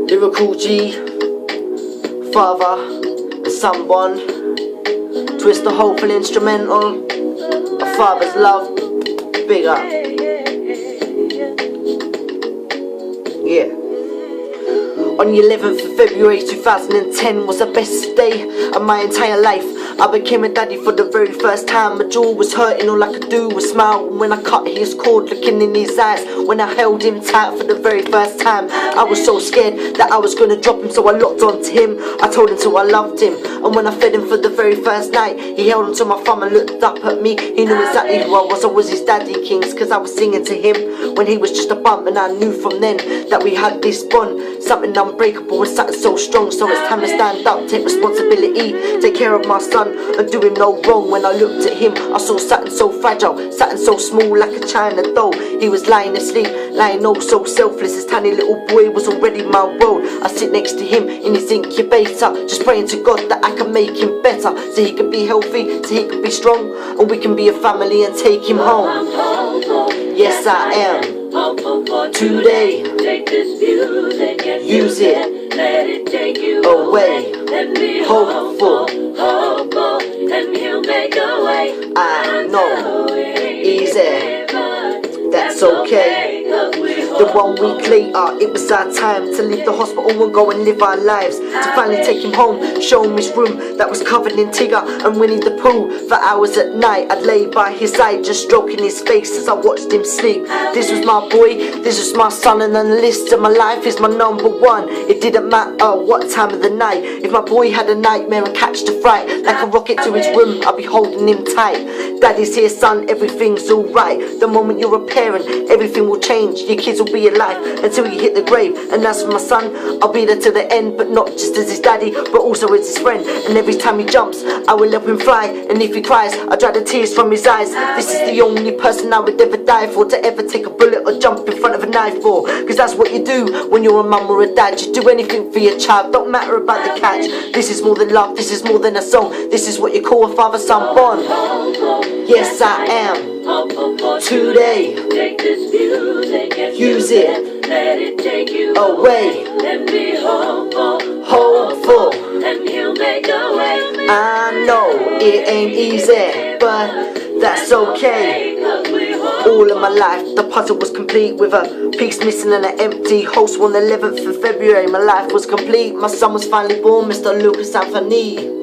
Lyrical G, father and someone. Twist the hopeful instrumental. A father's love. Big up. Yeah. On the 11th of February 2010 was the best day of my entire life. I became a daddy for the very first time. My jaw was hurting, all I could do was smile. When I cut his cord, looking in his eyes, when I held him tight for the very first time, I was so scared that I was gonna drop him, so I locked onto him. I told him so I loved him, and when I fed him for the very first night, he held onto my thumb and looked up at me. He knew exactly who I was his daddy, Kings, cause I was singing to him when he was just a bump, and I knew from then that we had this bond, something unbreakable and something so strong. So it's time to stand up, take responsibility, take care of my son and do him no wrong. When I looked at him, I saw something so fragile, something so small like a china doll. He was lying asleep, lying oh so selfless. His tiny little boy was already my world. I sit next to him in his incubator, just praying to God that I can make him better, so he could be healthy, so he could be strong, and we can be a family and take him home. Yes, I am. Today, take this music and use it, let it take you away, and be hopeful, and he'll make a way. I know it ain't easy, but that's okay. The 1 week later, it was our time to leave the hospital and go and live our lives. To finally take him home, show him his room that was covered in Tigger and Winnie the Pooh. For hours at night, I'd lay by his side, just stroking his face as I watched him sleep. This was my boy, this was my son, and on the list of my life is my number one. It didn't matter what time of the night. If my boy had a nightmare and catch the fright, like a rocket to his room, I'll be holding him tight. Daddy's here, son, everything's alright. The moment you're a parent, everything will change. Your kids will be alive until you hit the grave. And as for my son, I'll be there till the end, but not just as his daddy, but also as his friend. And every time he jumps, I will help him fly, and if he cries, I dry the tears from his eyes. This is the only person I would ever die for, to ever take a bullet or jump in front of a knife for. Cause that's what you do when you're a mum or a dad. You do anything for your child, don't matter about the catch. This is more than love, this is more than a song. This is what you call a father-son bond. Yes, I am. Today, take this music and use it, let it take you away, and be hopeful, and he'll make a way. I know it ain't easy, but that's okay. All of my life, the puzzle was complete, with a piece missing and an empty host. On the 11th of February, my life was complete. My son was finally born, Mr. Lucas Anthony.